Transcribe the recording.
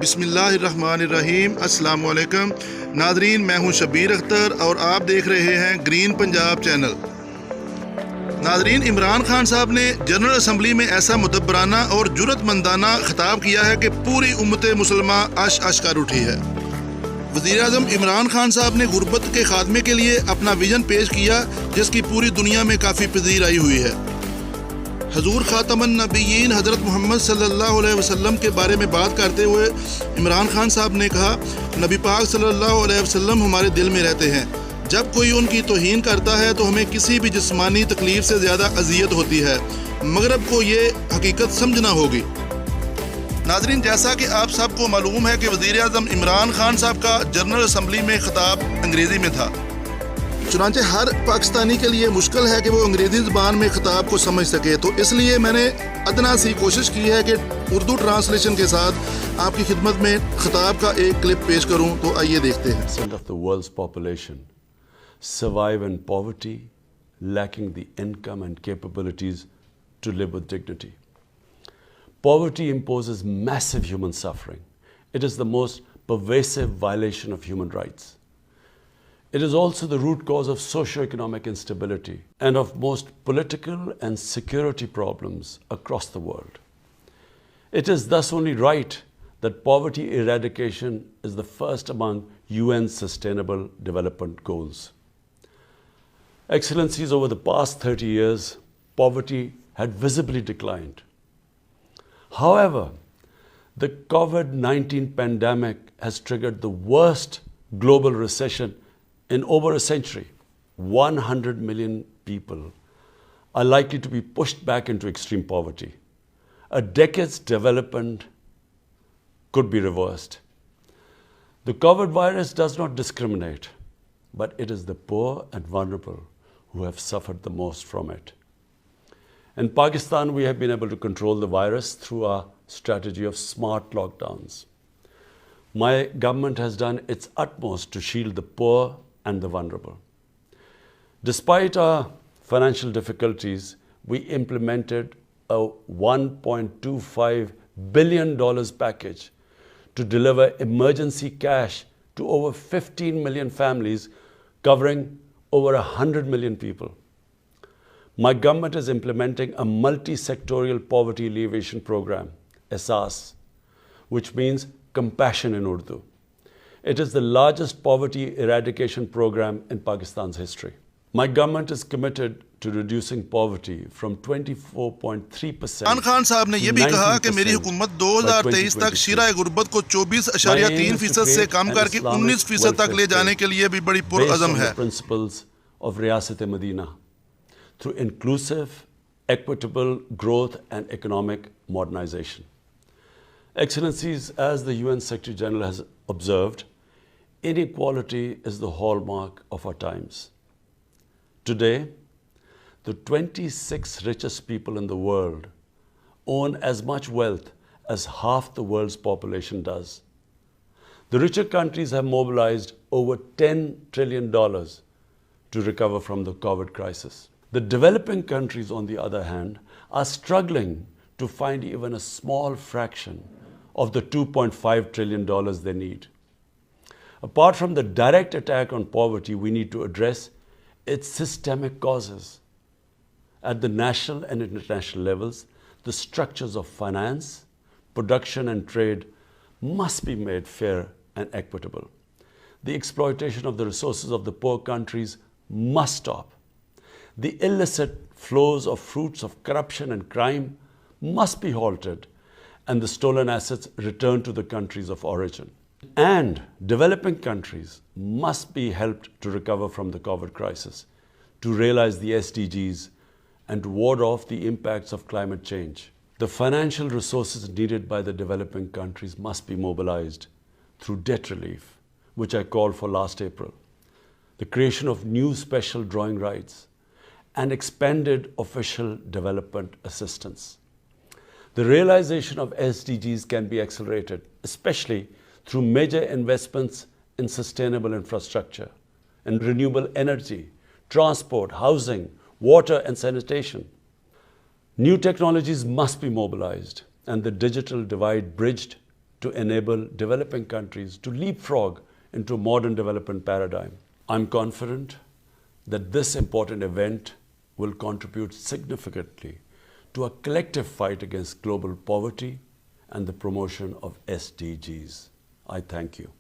बिस्मिल्लाहिर्रहमानिर्रहीम, अस्सलाम वालेकुम नादरीन, मैं हूं शब्बीर अख्तर और आप देख रहे हैं green Punjab channel. Nadreen, Imran Khan साहब ने जनरल असम्बली में ऐसा मुदब्बराना और जुर्रतमंदाना खिताब किया है कि पूरी उम्मत मुसलमा अश अश कर उठी है। वज़ीर आज़म इमरान खान साहब ने गुर्बत के खात्मे के लिए अपना विजन पेश किया, जिसकी पूरी दुनिया में काफ़ी पजीराई हुई है। हजूर ख़ातमुन नबिय्यीन हज़रत मोहम्मद सल्लल्लाहु अलैहि वसल्लम के बारे में बात करते हुए इमरान खान साहब ने कहा, नबी पाक सल्लल्लाहु अलैहि वसल्लम हमारे दिल में रहते हैं। जब कोई उनकी तौहीन करता है तो हमें किसी भी जिस्मानी तकलीफ से ज़्यादा अजियत होती है। मगरब को ये हकीकत समझना होगी। नाज़रीन, जैसा कि आप सबको मालूम है कि वज़ीर आज़म इमरान खान साहब का जनरल असम्बली में खिताब अंग्रेज़ी में था। चुनांचे हर पाकिस्तानी के लिए मुश्किल है कि वो अंग्रेज़ी ज़बान में खिताब को समझ सके, तो इसलिए मैंने अदना सी कोशिश की है कि उर्दू ट्रांसलेशन के साथ आपकी खिदमत में खिताब का एक क्लिप पेश करूं। तो आइए देखते हैं। % of the world's population survive in poverty, lacking the income and capabilities to live with dignity. Poverty imposes massive human suffering. It is the most pervasive violation of human rights. It is also the root cause of socio-economic instability and of most political and security problems across the world. It is thus only right that poverty eradication is the first among UN's Sustainable Development Goals. Excellencies, over the past 30 years, poverty had visibly declined. However, the COVID-19 pandemic has triggered the worst global recession in over a century. 100 million people are likely to be pushed back into extreme poverty. A decade's development could be reversed. The COVID virus does not discriminate, but it is the poor and vulnerable who have suffered the most from it. In Pakistan, we have been able to control the virus through our strategy of smart lockdowns. My government has done its utmost to shield the poor and the vulnerable. Despite our financial difficulties, we implemented a $1.25 billion package to deliver emergency cash to over 15 million families, covering over 100 million people. My government is implementing a multi-sectorial poverty alleviation program, ESAS, which means compassion in Urdu. It is the largest poverty eradication program in Pakistan's history. My government is committed to reducing poverty from 24.3%. Imran Khan साहब ने यह भी कहा कि मेरी हुकूमत 2023 तक शिराए गुर्बत को 24.3% से कम करके 19% तक ले जाने के लिए भी बड़ी पुरअज़म है। Principles of Riyasat-e-Madina through inclusive, equitable growth and economic modernization. Excellencies, as the UN Secretary General has observed, inequality is the hallmark of our times. Today, the 26 richest people in the world own as much wealth as half the world's population does. The richer countries have mobilized over $10 trillion to recover from the COVID crisis. The developing countries, on the other hand, are struggling to find even a small fraction of the $2.5 trillion they need. Apart from the direct attack on poverty, we need to address its systemic causes. At the national and international levels, the structures of finance, production and trade must be made fair and equitable. The exploitation of the resources of the poor countries must stop. The illicit flows of fruits of corruption and crime must be halted, and the stolen assets returned to the countries of origin. And developing countries must be helped to recover from the COVID crisis, to realize the SDGs, and to ward off the impacts of climate change. The financial resources needed by the developing countries must be mobilized through debt relief, which I called for last April, the creation of new special drawing rights, and expanded official development assistance. The realization of SDGs can be accelerated, especially through major investments in sustainable infrastructure and renewable energy, transport, housing, water and sanitation. New technologies must be mobilized and the digital divide bridged to enable developing countries to leapfrog into a modern development paradigm. I'm confident that this important event will contribute significantly to a collective fight against global poverty and the promotion of SDGs. I thank you.